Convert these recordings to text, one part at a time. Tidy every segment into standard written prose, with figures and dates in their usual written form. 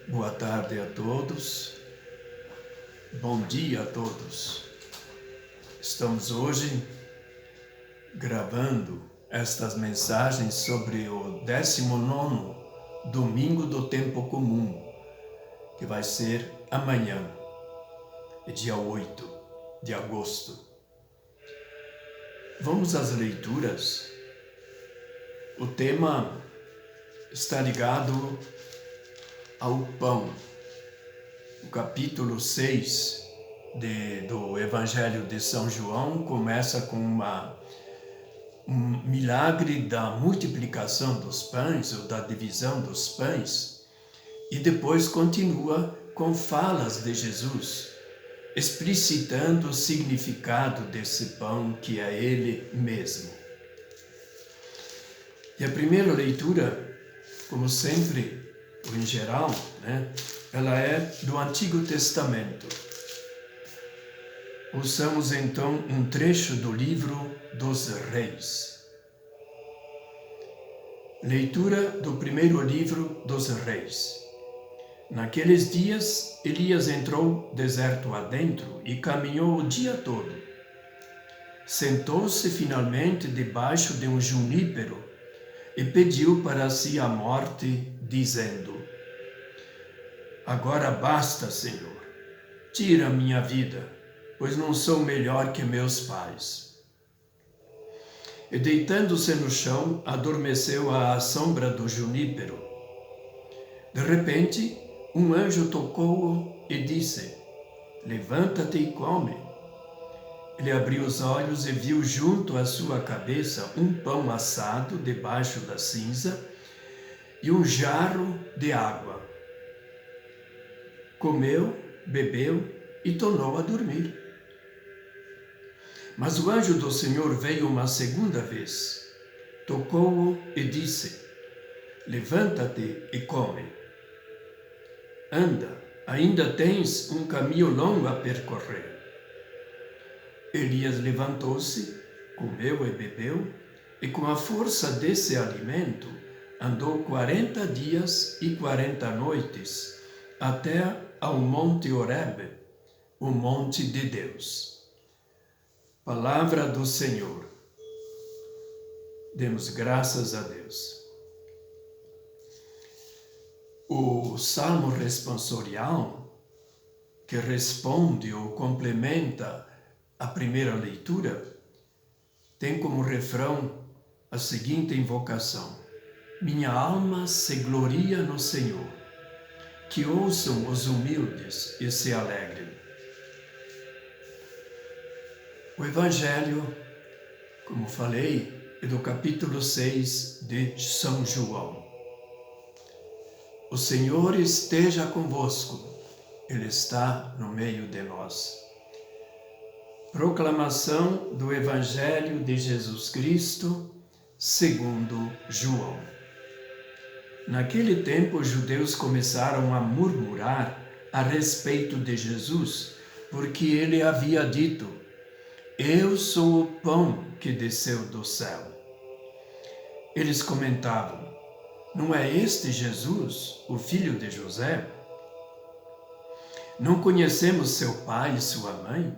Boa tarde a todos, bom dia a todos. Estamos hoje gravando estas mensagens sobre o 19º domingo do tempo comum, que vai ser amanhã, dia 8 de agosto. Vamos às leituras. O tema está ligado ao pão. O capítulo 6 do Evangelho de São João começa com um milagre da multiplicação dos pães, ou da divisão dos pães, e depois continua com falas de Jesus, explicitando o significado desse pão que é Ele mesmo. E a primeira leitura, como sempre, ou em geral, ela é do Antigo Testamento. Ouçamos então um trecho do livro dos Reis. Leitura do primeiro livro dos Reis. Naqueles dias, Elias entrou deserto adentro e caminhou o dia todo. Sentou-se finalmente debaixo de um junípero e pediu para si a morte, dizendo: Agora basta, Senhor, tira minha vida, pois não sou melhor que meus pais. E deitando-se no chão, adormeceu à sombra do junípero. De repente, um anjo tocou-o e disse: Levanta-te e come. Ele abriu os olhos e viu junto à sua cabeça um pão assado debaixo da cinza e um jarro de água. Comeu, bebeu e tornou a dormir. Mas o anjo do Senhor veio uma segunda vez, tocou-o e disse: Levanta-te e come. Anda, ainda tens um caminho longo a percorrer. Elias levantou-se, comeu e bebeu, e com a força desse alimento andou 40 dias e 40 noites, até ao Monte Horebe, o monte de Deus. Palavra do Senhor. Demos graças a Deus. O salmo responsorial, que responde ou complementa a primeira leitura, tem como refrão a seguinte invocação: Minha alma se gloria no Senhor. Que ouçam os humildes e se alegrem. O Evangelho, como falei, é do capítulo 6 de São João. O Senhor esteja convosco, Ele está no meio de nós. Proclamação do Evangelho de Jesus Cristo, segundo João. Naquele tempo, os judeus começaram a murmurar a respeito de Jesus, porque ele havia dito: Eu sou o pão que desceu do céu. Eles comentavam: Não é este Jesus, o filho de José? Não conhecemos seu pai e sua mãe?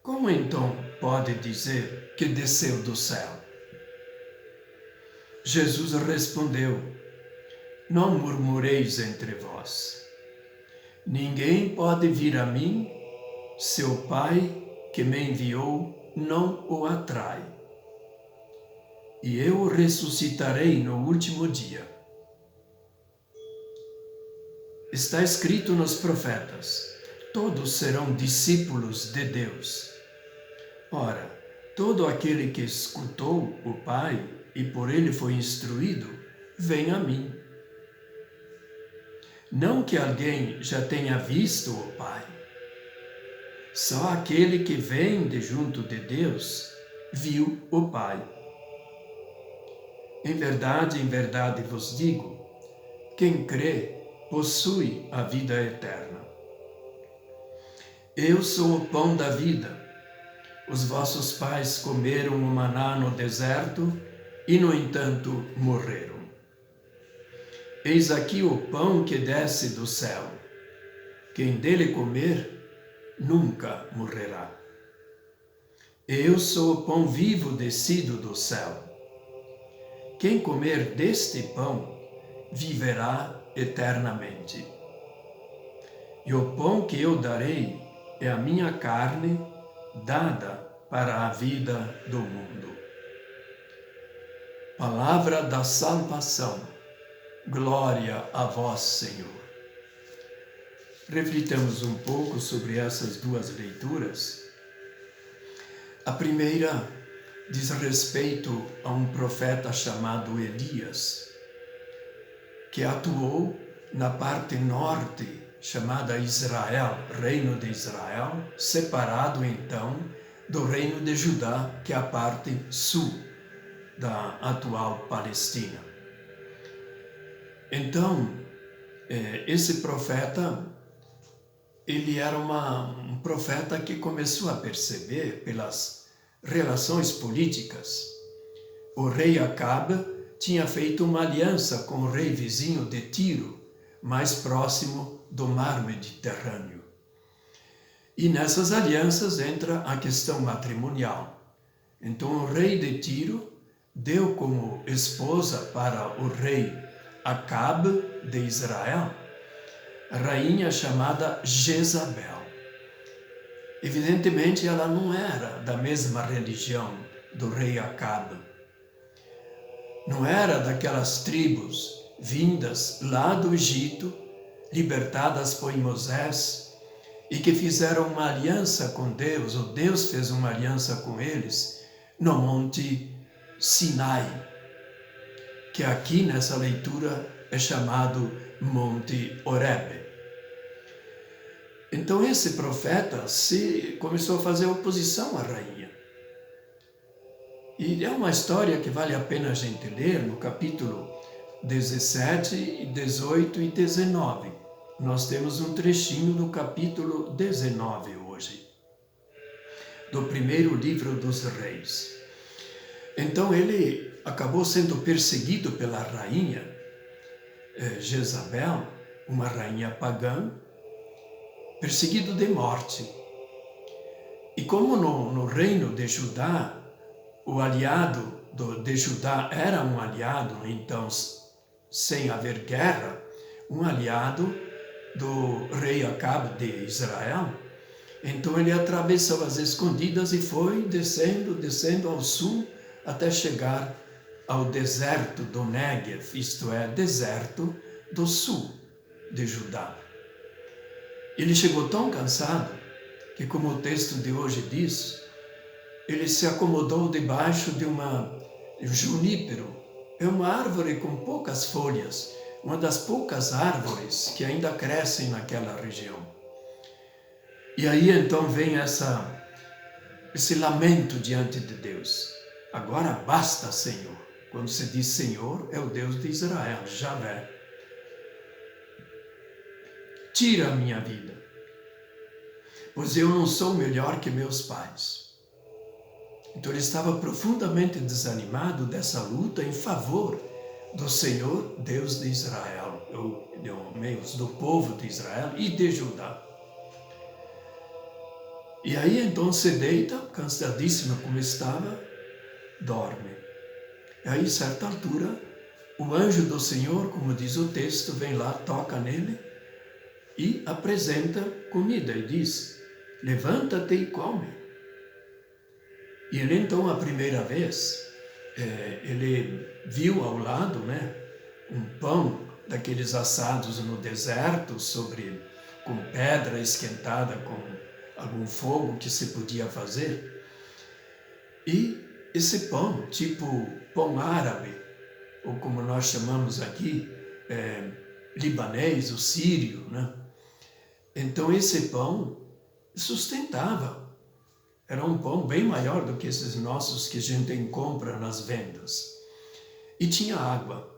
Como então pode dizer que desceu do céu? Jesus respondeu: Não murmureis entre vós. Ninguém pode vir a mim se o Pai que me enviou não o atrai. E eu o ressuscitarei no último dia. Está escrito nos profetas: todos serão discípulos de Deus. Ora, todo aquele que escutou o Pai e por ele foi instruído, vem a mim. Não que alguém já tenha visto o Pai. Só aquele que vem de junto de Deus viu o Pai. Em verdade vos digo, quem crê possui a vida eterna. Eu sou o pão da vida. Os vossos pais comeram o maná no deserto e, no entanto, morreram. Eis aqui o pão que desce do céu. Quem dele comer, nunca morrerá. Eu sou o pão vivo descido do céu. Quem comer deste pão, viverá eternamente. E o pão que eu darei é a minha carne, dada para a vida do mundo. Palavra da salvação. Glória a vós, Senhor. Reflitamos um pouco sobre essas duas leituras. A primeira diz respeito a um profeta chamado Elias, que atuou na parte norte, chamada Israel, reino de Israel, separado então do reino de Judá, que é a parte sul da atual Palestina. Então, esse profeta, ele era um profeta que começou a perceber pelas relações políticas. O rei Acabe tinha feito uma aliança com o rei vizinho de Tiro, mais próximo do mar Mediterrâneo. E nessas alianças entra a questão matrimonial. Então o rei de Tiro deu como esposa para o rei Acabe de Israel a rainha chamada Jezabel. Evidentemente ela não era da mesma religião do rei Acabe. Não era daquelas tribos vindas lá do Egito, libertadas por Moisés, e que fizeram uma aliança com Deus, ou Deus fez uma aliança com eles, no Monte Sinai, que aqui nessa leitura é chamado Monte Horebe. Então esse profeta começou a fazer oposição à rainha. E é uma história que vale a pena a gente ler no capítulo 17, 18 e 19. Nós temos um trechinho no capítulo 19 hoje, do primeiro livro dos reis. Então ele acabou sendo perseguido pela rainha Jezabel, uma rainha pagã, perseguido de morte. E como no reino de Judá, o aliado de Judá era um aliado, então, sem haver guerra, um aliado do rei Acabe de Israel, então ele atravessou as escondidas e foi descendo ao sul, até chegar ao deserto do Néguev, isto é, deserto do sul de Judá. Ele chegou tão cansado que, como o texto de hoje diz, ele se acomodou debaixo de um junípero. É uma árvore com poucas folhas, uma das poucas árvores que ainda crescem naquela região. E aí então vem esse lamento diante de Deus. Agora basta, Senhor. Quando se diz Senhor, é o Deus de Israel, Javé. Tira a minha vida, pois eu não sou melhor que meus pais. Então ele estava profundamente desanimado dessa luta em favor do Senhor, Deus de Israel, do povo de Israel e de Judá. E aí então se deita, cansadíssimo como estava, dorme. E aí, certa altura, o anjo do Senhor, como diz o texto, vem lá, toca nele e apresenta comida e diz: levanta-te e come. E ele então, a primeira vez, ele viu ao lado, um pão daqueles assados no deserto, com pedra esquentada, com algum fogo que se podia fazer. E esse pão, tipo pão árabe, ou como nós chamamos aqui, libanês, o sírio, Então esse pão sustentava. Era um pão bem maior do que esses nossos que a gente compra nas vendas. E tinha água.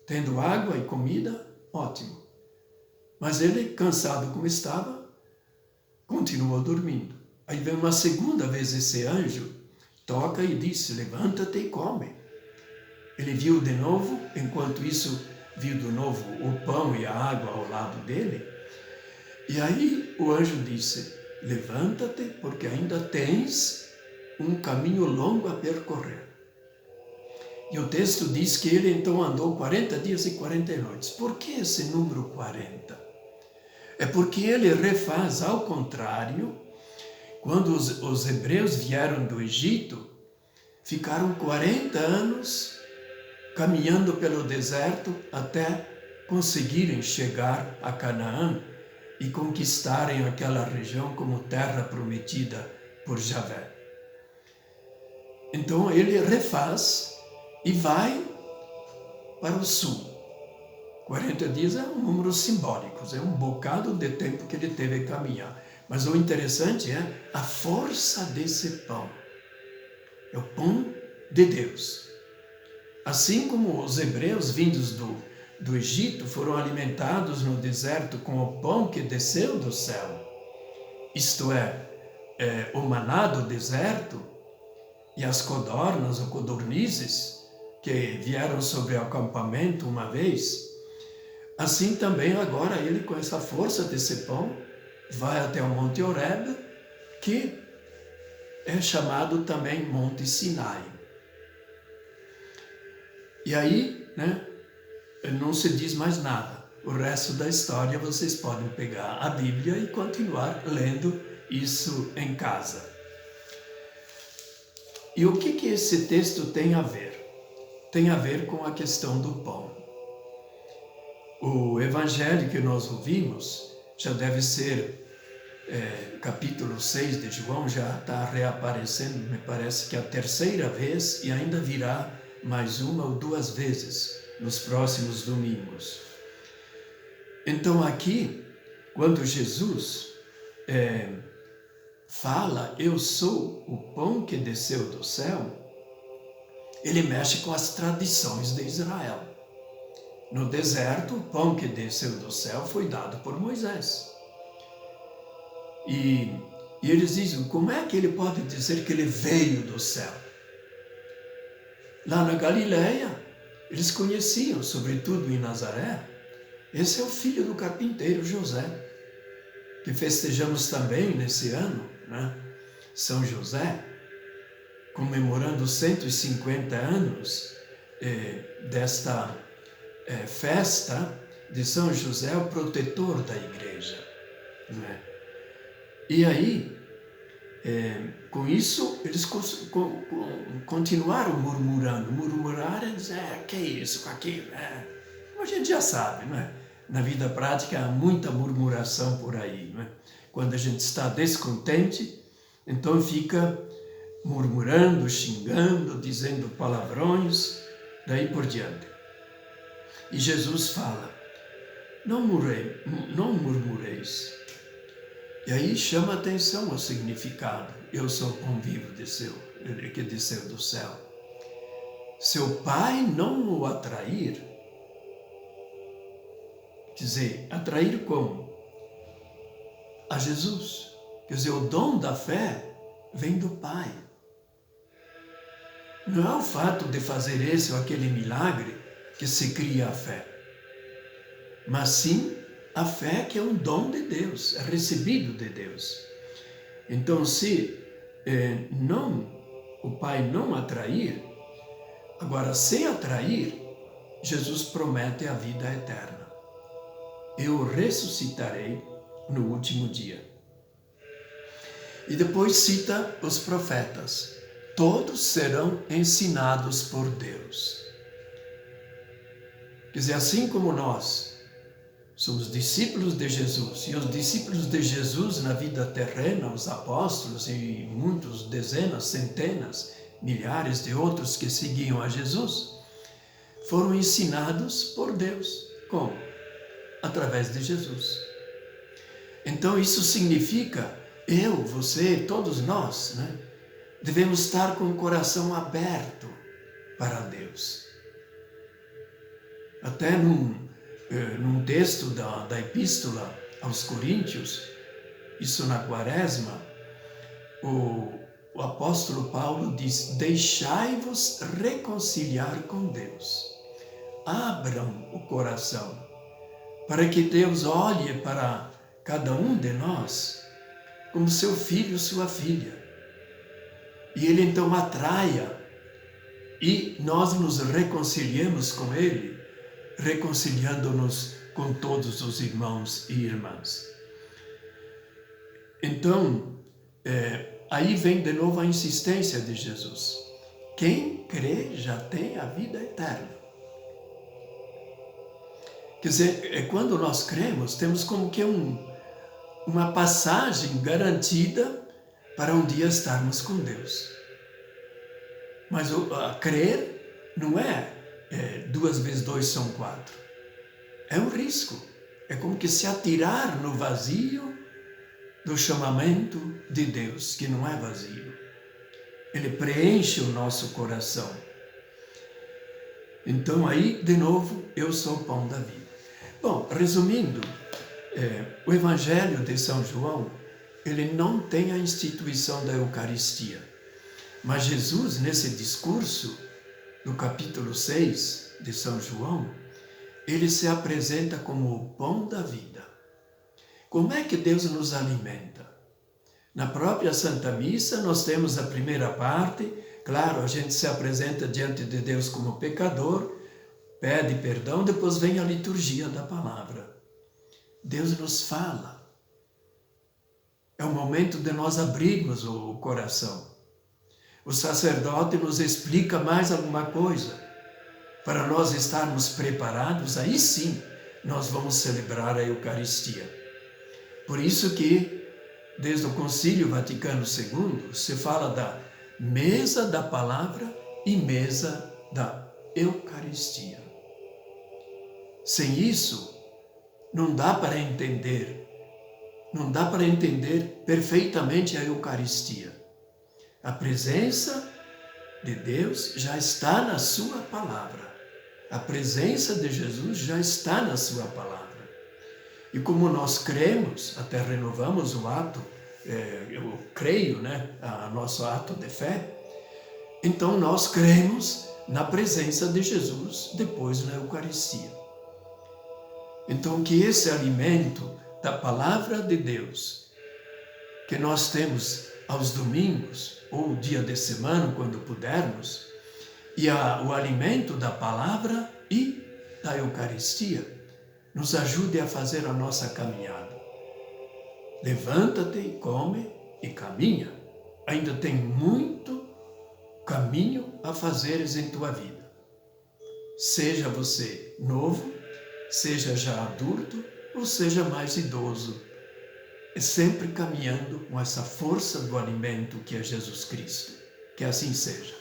Tendo água e comida, ótimo. Mas ele, cansado como estava, continuou dormindo. Aí vem uma segunda vez esse anjo, toca e disse: levanta-te e come. Ele viu de novo, enquanto isso viu de novo o pão e a água ao lado dele. E aí o anjo disse: levanta-te, porque ainda tens um caminho longo a percorrer. E o texto diz que ele então andou 40 dias e 40 noites. Por que esse número 40? É porque ele refaz ao contrário. Quando os hebreus vieram do Egito, ficaram 40 anos caminhando pelo deserto até conseguirem chegar a Canaã e conquistarem aquela região como terra prometida por Javé. Então ele refaz e vai para o sul. 40 dias é um número simbólico, é um bocado de tempo que ele teve a caminhar. Mas o interessante é a força desse pão. É o pão de Deus. Assim como os hebreus vindos do Egito foram alimentados no deserto com o pão que desceu do céu, isto é, o maná do deserto e as codornas ou codornizes que vieram sobre o acampamento uma vez, assim também agora ele, com essa força desse pão, vai até o Monte Horebe, que é chamado também Monte Sinai. E aí, não se diz mais nada. O resto da história vocês podem pegar a Bíblia e continuar lendo isso em casa. E o que esse texto tem a ver? Tem a ver com a questão do pão. O evangelho que nós ouvimos já deve ser capítulo 6 de João, já está reaparecendo, me parece que a terceira vez, e ainda virá mais uma ou duas vezes nos próximos domingos. Então aqui, quando Jesus fala, eu sou o pão que desceu do céu, ele mexe com as tradições de Israel. No deserto, o pão que desceu do céu foi dado por Moisés. E eles dizem, como é que ele pode dizer que ele veio do céu? Lá na Galileia, eles conheciam, sobretudo em Nazaré, esse é o filho do carpinteiro José, que festejamos também nesse ano, São José, comemorando 150 anos desta festa de São José, o protetor da igreja. E aí, com isso, eles continuaram murmurando. Murmurar é dizer, que é isso, com aquilo. A gente já sabe, Na vida prática há muita murmuração por aí. Quando a gente está descontente, então fica murmurando, xingando, dizendo palavrões, daí por diante. E Jesus fala, não murmureis. E aí chama a atenção o significado. Eu sou o pão vivo que desceu do céu. Se o Pai não o atrair, quer dizer, atrair como? A Jesus. Quer dizer, o dom da fé vem do Pai. Não é o fato de fazer esse ou aquele milagre que se cria a fé, mas sim a fé que é um dom de Deus, é recebido de Deus. Então, se o Pai não atrair, agora, sem atrair, Jesus promete a vida eterna. Eu ressuscitarei no último dia. E depois cita os profetas. Todos serão ensinados por Deus. Quer dizer, assim como nós somos discípulos de Jesus, e os discípulos de Jesus na vida terrena, os apóstolos e muitos, dezenas, centenas, milhares de outros que seguiam a Jesus, foram ensinados por Deus. Como? Através de Jesus. Então isso significa, eu, você, todos nós, devemos estar com o coração aberto para Deus. Até num texto da Epístola aos Coríntios, isso na Quaresma, o apóstolo Paulo diz, deixai-vos reconciliar com Deus. abram o coração, para que Deus olhe para cada um de nós como seu filho, sua filha. E Ele então atraia e nós nos reconciliemos com Ele, reconciliando-nos com todos os irmãos e irmãs. Então, aí vem de novo a insistência de Jesus. Quem crê já tem a vida eterna. Quer dizer, quando nós cremos, temos como que uma passagem garantida para um dia estarmos com Deus. Mas crer não é 2 vezes 2 são 4. É um risco. É como que se atirar no vazio do chamamento de Deus, que não é vazio. Ele preenche o nosso coração. Então aí, de novo, eu sou o pão da vida. Bom, resumindo, o Evangelho de São João, ele não tem a instituição da Eucaristia. Mas Jesus, nesse discurso, no capítulo 6 de São João, ele se apresenta como o pão da vida. Como é que Deus nos alimenta? Na própria Santa Missa, nós temos a primeira parte. Claro, a gente se apresenta diante de Deus como pecador, pede perdão, depois vem a liturgia da palavra. Deus nos fala. É o momento de nós abrirmos o coração. O sacerdote nos explica mais alguma coisa. Para nós estarmos preparados, aí sim, nós vamos celebrar a Eucaristia. Por isso que, desde o Concílio Vaticano II, se fala da mesa da palavra e mesa da Eucaristia. Sem isso, não dá para entender perfeitamente a Eucaristia. A presença de Deus já está na sua palavra. A presença de Jesus já está na sua palavra. E como nós cremos, até renovamos o ato, eu creio, nosso ato de fé, então nós cremos na presença de Jesus depois na Eucaristia. Então que esse alimento da palavra de Deus, que nós temos aos domingos, ou dia de semana, quando pudermos, e o alimento da palavra e da Eucaristia, nos ajude a fazer a nossa caminhada. Levanta-te e come e caminha. Ainda tem muito caminho a fazeres em tua vida. Seja você novo, seja já adulto, ou seja mais idoso. É sempre caminhando com essa força do alimento que é Jesus Cristo. Que assim seja.